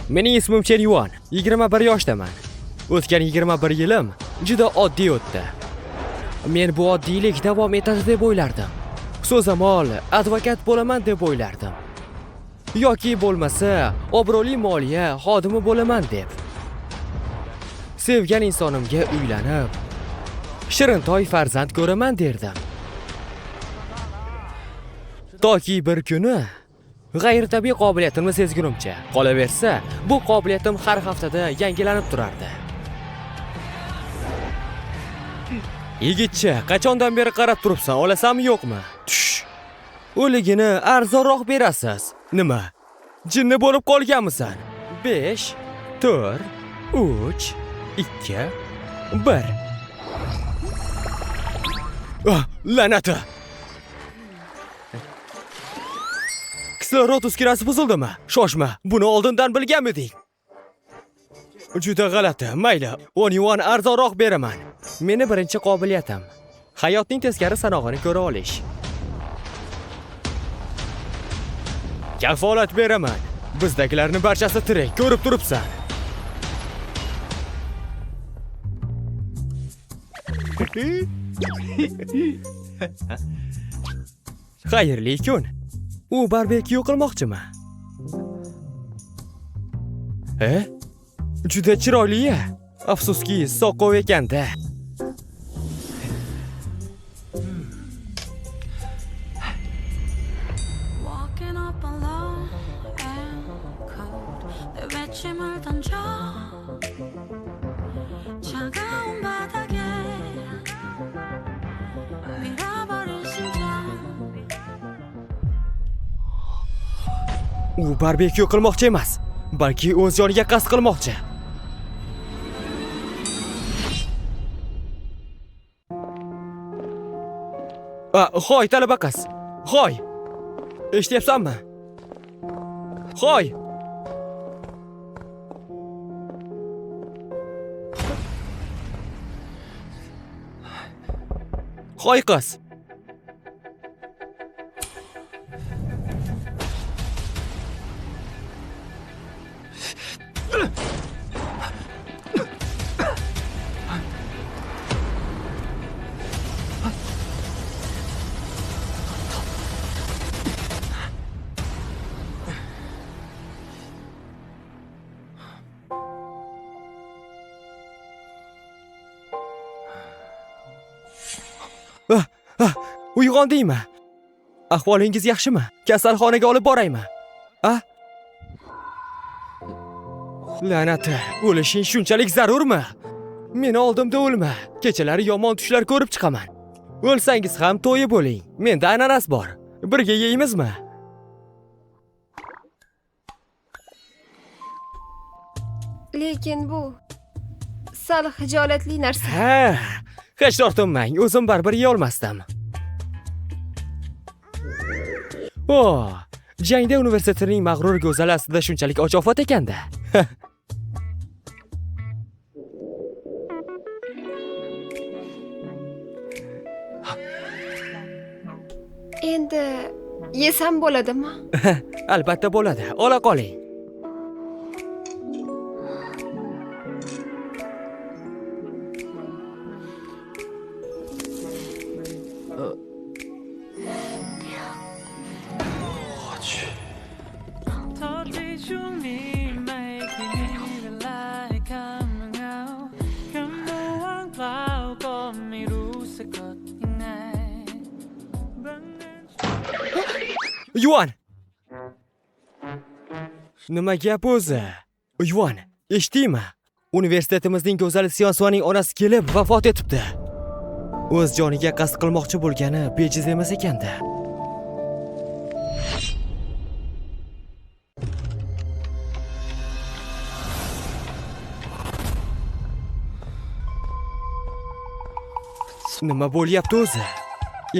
Mening ismim Chen Yuan, 21 yoshdaman. O'tgan 21 yilim juda oddiy o'tdi. Men bu oddiylik davom etadi deb o'ylardim. So'zamol advokat bo'laman deb o'ylardim. Yoki bo'lmasa, obro'li moliya xodimi bo'laman deb. Sevgan insonimga uylanib, shirintoy farzand ko'raman derdim. Toki bir kuni g'ayritabiiy qobiliyatimni sezgunimcha, qolaversa, bu qobiliyatim har haftada yangilanib turardi. Yigitcha, qachondan beri qarab turibsan, olasammi yo'qmi? Tush. O'ligini arzonroq berasiz. Nima? Jinni bo'lib qolganmisan? 5 4 3 2 1. La'nati. Kislorod uskunasi buzildimi? Shoshma, buni oldindan bilganmiding? Juda g'alati. Mayli, 10 yuan arzonroq beraman. Meni birinchi qobiliyatim hayotning teskari sanog'ini ko'ra olish. Kafolat beraman. Bizdagilarning barchasi tirik, ko'rib turibsan. Xayrli kun. U barbekyu qilmoqchimi? Juda chiroyli-ya. Afsuski, soqov ekanda. U barbekyu qilmoqchi emas, balki o'z joniga qasd qilmoqchi. Hoy, talaba qiz. Hoy. Eshityapsanmi? Hoy. Hoy qiz. Uyg'ondingmi? Ahvolingiz yaxshimi? Kasalxonaga olib boraymi? La'nati, o'lishing shunchalik zarurmi? Meni oldimda o'lma. Kechalari yomon tushlar ko'rib chiqaman. O'lsangiz ham to'yib bo'ling. Menda ananas bor. Birga yeymizmi? Lekin bu sal hijolatli narsa. Hech tortinmang, o'zim baribir yeya olmasdim. Jangda universitetining mag'rur go'zali aslida shunchalik ochofat ekanda. Endi yesam bo'ladimi? Albatta bo'ladi. Ola qoling. Yuan! Nima gap o'zi? Yuan, eshitdingmi? Universitetimizning go'zali Siyonsuaning onasi kelib vafot etibdi. O'z joniga qasd qilmoqchi bo'lgani bejiz emas ekanda. Nima bo'lyapti o'zi?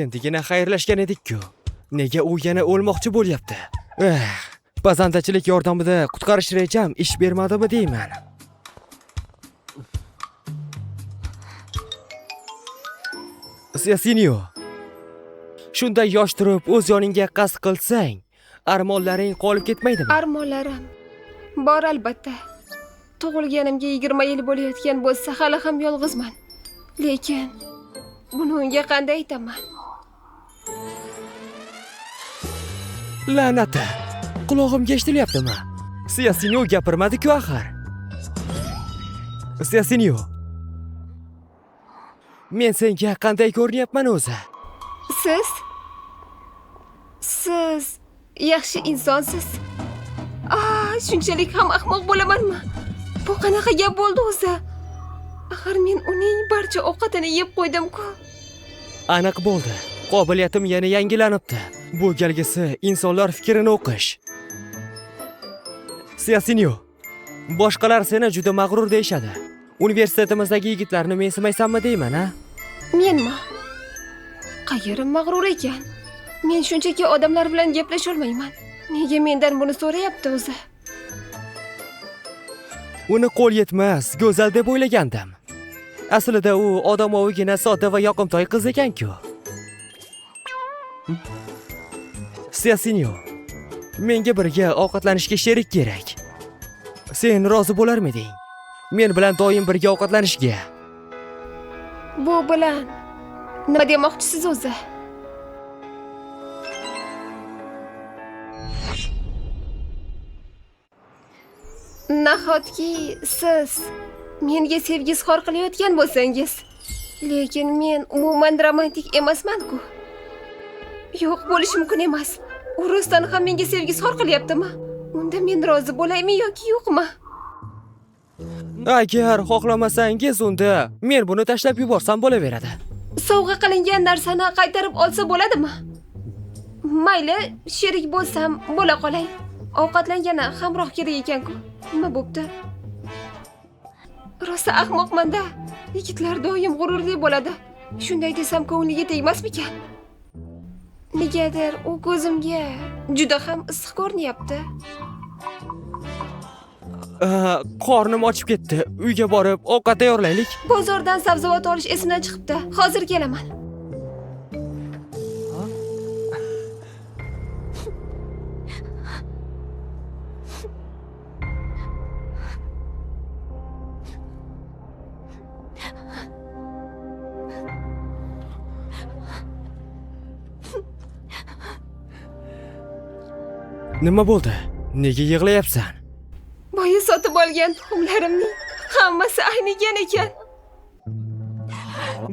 Endigina xayrlashgan edik-ku. Nega u yana o'lmoqchi bo'lyapti? Pazandachilik yordamida qutqarish rejam ish bermadimi deyman. Senyor, shunday yosh turib o'z yoningga qasd qilsang, armonlaring qolib ketmaydimi? Armonlarim Bor albatta. Tug'ilganimga 20 yil bo'layotgan bo'lsa, hali ham yolg'izman. Lekin buni unga qanday aytaman? La'nati. Qulog'imga eshitilyaptimi? Siyasinyo gapirmadi-ku axir. Siyasinyo. Men senga qanday ko'rinyapman o'zi? Siz yaxshi insonsiz. Shunchalik ham ahmoq bo'lamanmi? Bu qanaqa gap bo'ldi o'zi? Axir men uning barcha ovqatini yeb qo'ydim-ku. Aniq bo'ldi. Qobiliyatim yana yangilanibdi. Bu galgisi insonlar fikrini o'qish. Siyasinyo. Boshqalar seni juda mag'rur deyshadi. Universitetimizdagi yigitlarni mensimaysanmi deyman, ha? Menmi? Qayerim mag'rur ekan? Men shunchaki odamlar bilan gaplasha olmayman. Nega mendan buni so'rayapti o'zi? Uni qo'l yetmas, go'zal deb o'ylagandim. Aslida u odamovigina, sodda va yoqimtoy qiz ekan-ku. Siyasinyo, menga birga ovqatlanishga sherik kerak. Sen rozi bo'larmiding? Men bilan doim birga ovqatlanishga. Bu bilan nima demoqchisiz o'zi? Nahotki siz menga sevgi izhor qilayotgan bo'lsangiz, lekin men umuman romantik emasman-ku. Yo'q, bo'lishi mumkin emas. U rostdan ham menga sevgi izhor qilyaptimi? Unda men rozi bo'laymi yoki yo'qmi? Agar xohlamasangiz, unda men buni tashlab yuborsam bo'laveradi. Sovg'a qilingan narsani qaytarib olsa bo'ladimi? Mayli, sherik bo'lsam bo'la qolay. Ovqatlangani hamroh kerak ekan-ku. Nima bo'pti? Rosa ahmoqman-da. Yigitlar doim g'ururli bo'ladi. Shunday desam ko'ngliga tegmasmikan? Negadir u ko'zimga juda ham issiq ko'rinyapti. Qornim ochib ketdi. Uyga borib ovqat tayyorlaylik. Bozordan sabzavot olish esimdan chiqibdi. Hozir kelaman. Nima bo'ldi? Nega yig'layapsan? Boya sotib olgan tuxumlarimning hammasi aynigan ekan.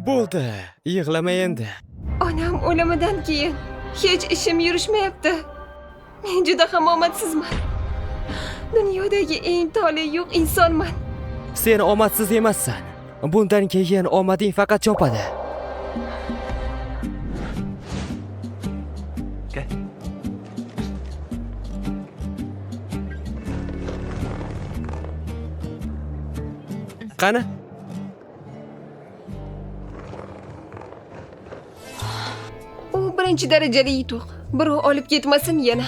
Bo'ldi, yig'lama endi. Onam o'limidan keyin hech ishim yurishmayapti. Men juda ham omadsizman. Dunyodagi eng tole yo'q insonman. Sen omadsiz emassan. Bundan keyin omading faqat chopadi. Qani? U birinchi darajali yutuq. Birov olib ketmasin yana.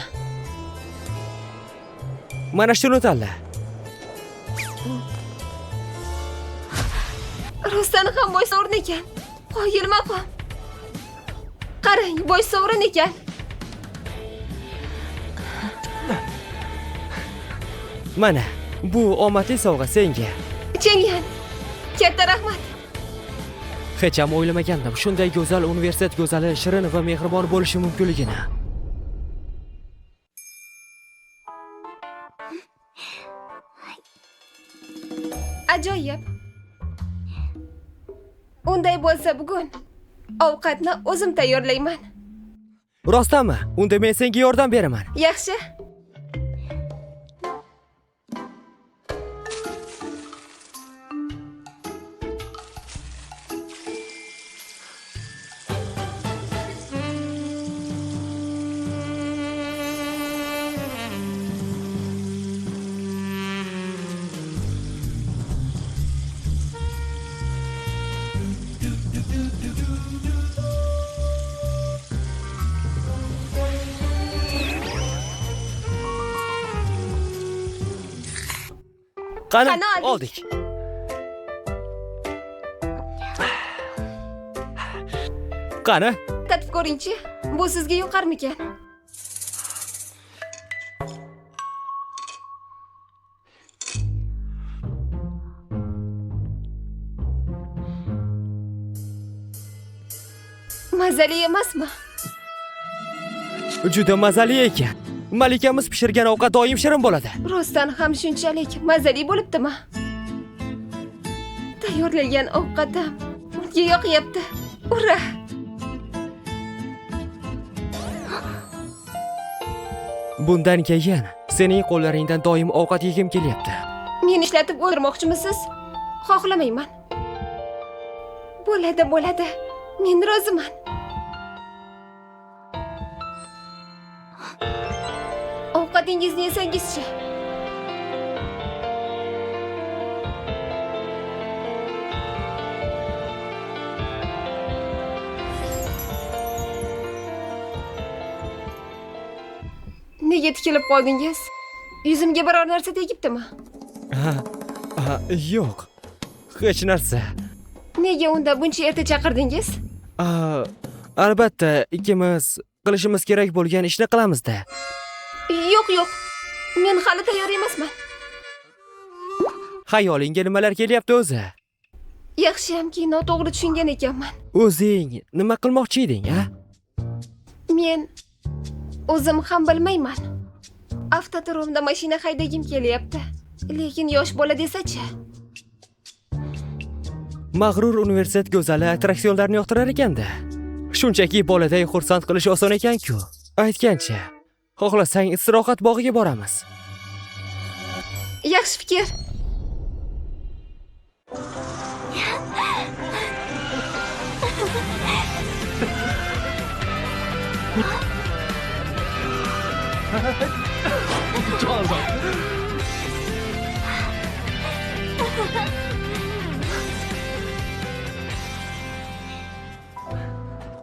Mana shuni tanla. Rostdan ham boy sovrin ekan. Qoyil maqom. Qarang, boy sovrin ekan. Mana, bu omadli sovg'a senga. Chelyan, katta rahmat. Hech ham o'ylamagandim shunday go'zal universitet go'zali, shirin va mehribon bo'lishi mumkinligini. Ajoyib. Unday bo'lsa bugun ovqatni o'zim tayyorlayman. Rostdanmi? Unda men senga yordam beraman. Yaxshi. Qani, Qani oldik. Qani? Tatib ko'ringchi. Bu sizga yoqarmikan? Mazali emasmi? Juda mazali ekan. Malikamiz pishirgan ovqat doim shirin bo'ladi. Rostdan ham shunchalik mazali bo'libdimi? Tayyorlagan ovqatim unga yoqyapti. Ura! Bundan keyin sening qo'llaringdan doim ovqat yegim kelyapti. Meni ishlatib o'ldirmoqchimisiz? Xohlamayman. Bo'ladi. Men roziman. Ovqatingizni yesangizchi. Nega tikilib qoldingiz? Yuzimga biror narsa tegibdimi? Yo'q. Hech narsa. Nega unda buncha erta chaqirdingiz? Albatta, ikkimiz qilishimiz kerak bo'lgan ishni qilamiz-da. Yo'q. Men hali tayyor emasman. Xayolingga nimalar kelyapti o'zi? Yaxshiyamki noto'g'ri tushungan ekanman. O'zing nima qilmoqchi eding, a? Men o'zim ham bilmayman. Avtoturumda mashina haydagim kelyapti. Lekin yosh bola desa-chi. Mag'rur universitet go'zali attraksionlarni yoqtirar ekanda. Shunchaki boladay xursand qilish oson ekan-ku. Aytgancha, xohlasang istirohat bog'iga boramiz. Yaxshi fikr.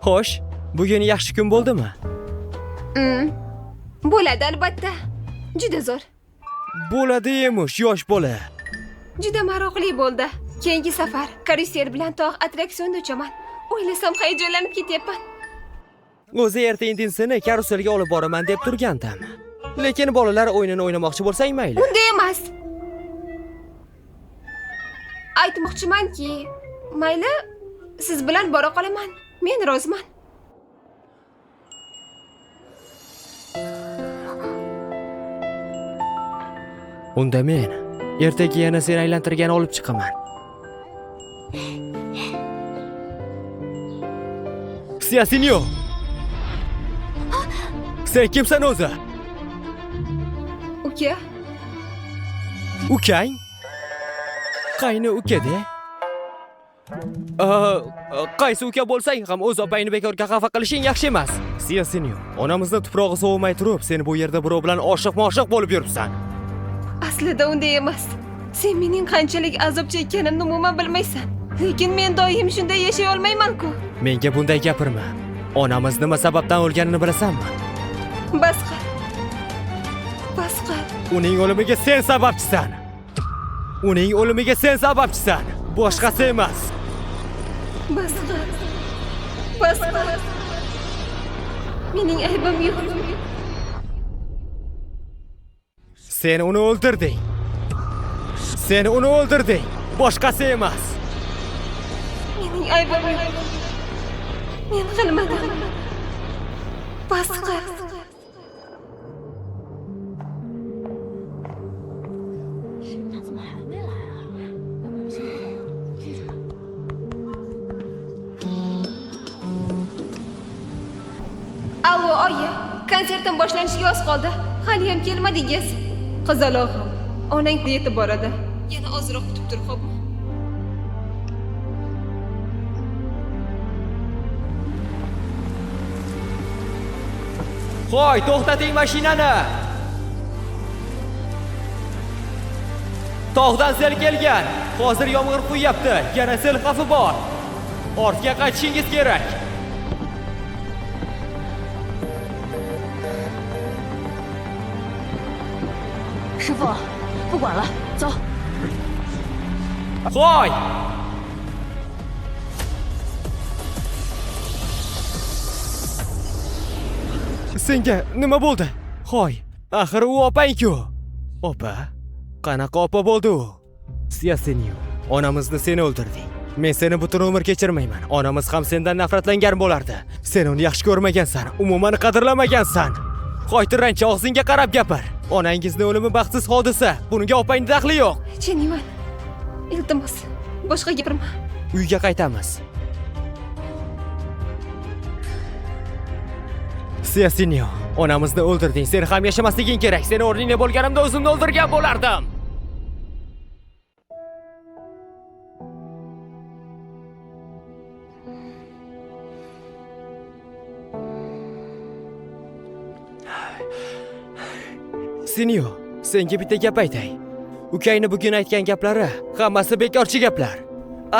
Xo'sh, bugun yaxshi kun bo'ldimi? Bo'ladi albatta. Juda zo'r. Bo'ladi emish, yosh bola. Juda maroqli bo'ldi. Keyingi safar karusel bilan tog' attraksionda uchaman. O'ylasam hayajonlanib ketyapman. O'zi erta-indin seni karuselga olib boraman deb turgandim. Lekin bolalar o'yinini o'ynamoqchi bo'lsang mayli. Unda emas. Aytmoqchimanki, mayli, siz bilan bora qolaman. Men roziman. Unda men ertaga yana seni aylantirgan olib chiqaman. Siyasinyo. Sen kimsan o'zi? Uka? Ukang? Qayni uka-de? Qaysi uka bo'lsang ham o'z opangni bekorga xafa qilishing yaxshi emas. Siyasinyo, onamizni tuprog'i sovimay turib, sen bu yerda birov bilan oshiq-moshiq bo'lib yuribsan. Aslida unday emas. Sen mening qanchalik azob chekkanimni umuman bilmaysan. Lekin men doim shunday yashay olmayman-ku. Menga bunday gapirma. Onamiz nima sababdan o'lganini bilasanmi? Bas qil. Uning o'limiga sen sababchisan. Uning o'limiga sen sababchisan. Boshqasi emas. Bas qil. Mening aybim yo'q. Sen uni o'ldirding. Boshqasi emas. Mening aybim yo'q. Men qilmadim. Bas qil. Allo, oyi, konsertim boshlanishiga oz qoldi. Hali ham kelmadingiz. Qizalog'im, onang yetib boradi. Yana ozroq kutib tur, xo'pmi? Qo'y, to'xtating mashinani. Tog'dan sel kelgan. Hozir yomg'ir quyapti. Yana sel xavfi bor. Ortga qaytishingiz kerak. 师傅，不管了，走。 Qo'y! Senga nima bo'ldi? Qo'y, axir u opang-ku. Opa? Qanaqa opa bo'ldi u? Siyasinyo, onamizni sen o'ldirding. Men seni butun umr kechirmayman. Onamiz ham sendan nafratlangan bo'lardi. Sen uni yaxshi ko'rmagansan, umuman qadrlamagansan. Qoytirrancha og'zingga qarab gapir. Onangizning o'limi baxtsiz hodisa. Bunga opangning daxli yo'q. Cheniman. Iltimos, boshqa gapirma. Uyga qaytamiz. Siyasinyo, onamizni o'ldirding. Sen ham yashamasliging kerak. Seni o'rningda bo'lganimda o'zimni o'ldirgan bo'lardim. Sinyo, senga bitta gap aytay. Ukangni bugun aytgan gaplari hammasi bekorchi gaplar.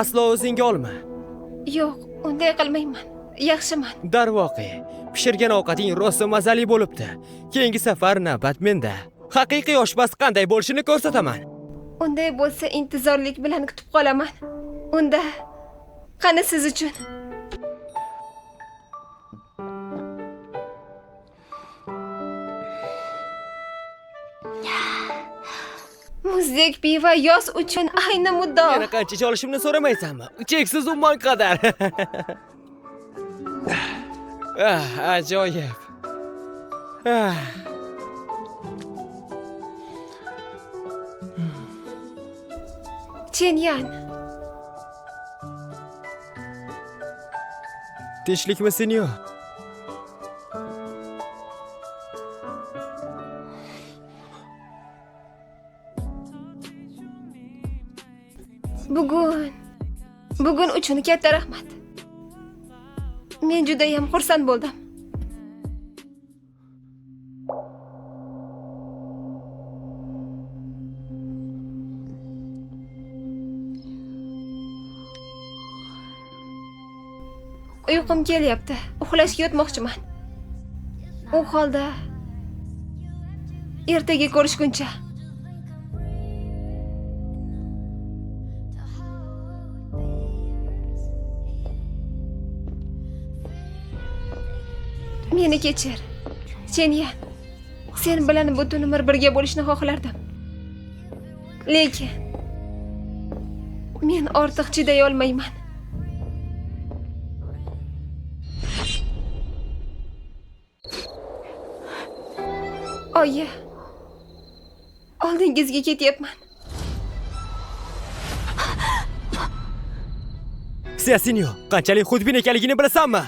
Aslo o'zingga olma. Yo'q, unday qilmayman. Yaxshiman. Darvoqe, pishirgan ovqating rosa mazali bo'libdi. Keyingi safar navbat menda. Haqiqiy oshpaz qanday bo'lishini ko'rsataman. Unday bo'lsa intizorlik bilan kutib qolaman. Unda qani siz uchun? Muzdek pivo yoz uchun ayni muddao. Yana qancha olishimni so'ramaysanmi? Cheksiz ummon qadar. Ajoyib. Chenyan. Tinchlikmi, Sinyo? Bugun uchun katta rahmat. Men juda ham xursand bo'ldim. Uyqum kelyapti. Uxlashga yotmoqchiman. U holda ertaga ko'rishguncha. Meni kechir. Chenyan. Sen bilan butun umr birga bo'lishni xohlardim. Lekin men ortiq chiday olmayman. Oyi. Oldingizga ketyapman. Siyasinyo, qanchalik xudbin ekanligini bilasanmi?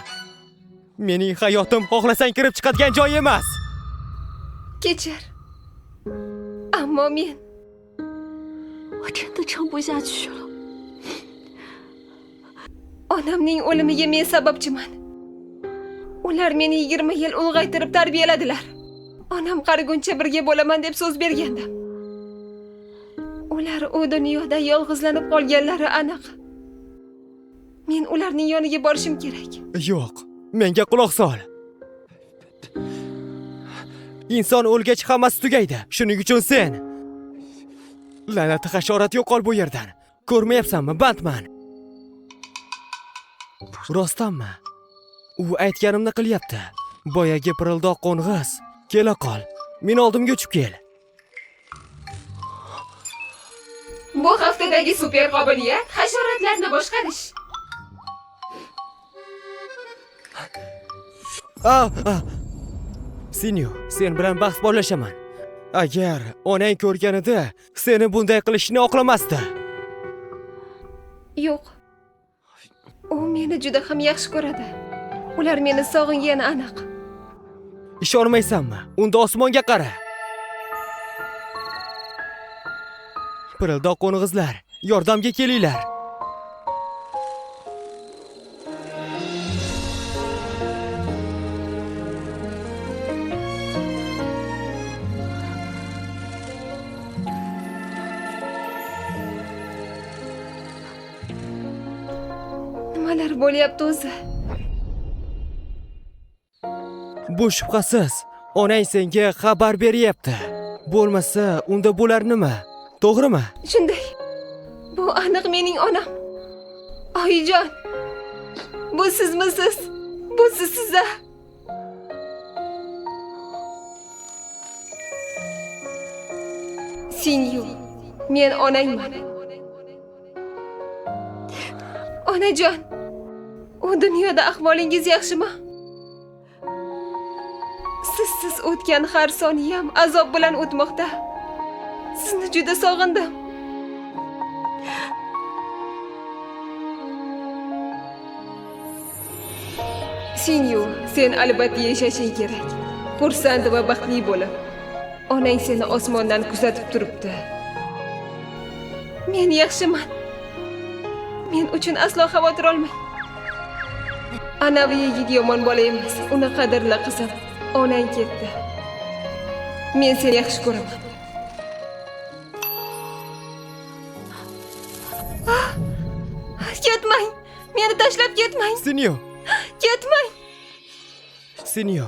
Mening hayotim xohlasang kirib chiqadigan joy emas. Kechir. Ammo men 我真的撑不下去了。 onamning o'limiga men sababchiman. Ular meni 20 yil ulg'aytirib tarbiyaladilar. Onam qariguncha birga bo'laman deb so'z bergandim. Ular u dunyoda yolg'izlanib qolganlari aniq. Men ularning yoniga borishim kerak. Yo'q, menga quloq sol. Inson o'lgach hammasi tugaydi. Shuning uchun sen la'nati hasharot yo'qol bu yerdan. Ko'rmayapsanmi, bandman. Rostdanmi? U aytganimni qilyapti. Boyagi pirildoq qo'ng'iz. Kela qol. Meni oldimga uchib kel. Bu haftadagi super qobiliyat hasharotlarni boshqarish. Sinyo, sen bilan bahs boshlashaman. Agar onang ko'rganida seni bunday qilishni oqlamasdi. Yo'q. U meni juda ham yaxshi ko'radi. Ular meni sog'ingani aniq. Ishonmaysanmi? Unda osmonga qara. Pirildoq qo'ng'izlar, yordamga kelinglar. Nimalar bo'lyapti o'zi? Bu shubhasiz onang senga xabar beryapti. Bo'lmasa, unda bo'lar nima? To'g'rimi? Shunday. Bu aniq mening onam. Oyijon. Bu sizmisiz? Bu siz-siz-a? Sinyo, men onangman. Onajon, u dunyoda ahvolingiz yaxshimi? Sizsiz o'tgan har soniyam azob bilan o'tmoqda. Sizni juda sog'indim. Sinyu, sen albatta yashashing kerak. Xursand va baxtli bo'lib. Onang seni osmondan kuzatib turibdi. Men yaxshiman. Men uchun aslo xavotir olmang. Anavi yigit yomon bola emas. Uni qadrla qizim. Onang ketdi. Men seni yaxshi ko'raman. Ketmang. Meni tashlab ketmang. Sinyo, Ketmang. Sinyo.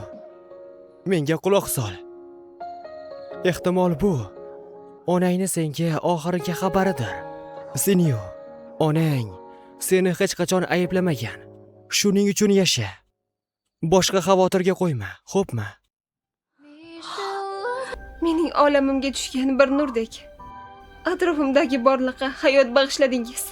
Menga quloq sol. Ehtimol bu onangni senga oxirgi xabaridir. Sinyo, onang seni hech qachon ayblamagan. Shuning uchun yasha. Boshqa xavotirga qo'yma, xo'pmi? Mening olamimga tushgan bir nurdek atrofimdagi borliqqa hayot bag'ishladingiz.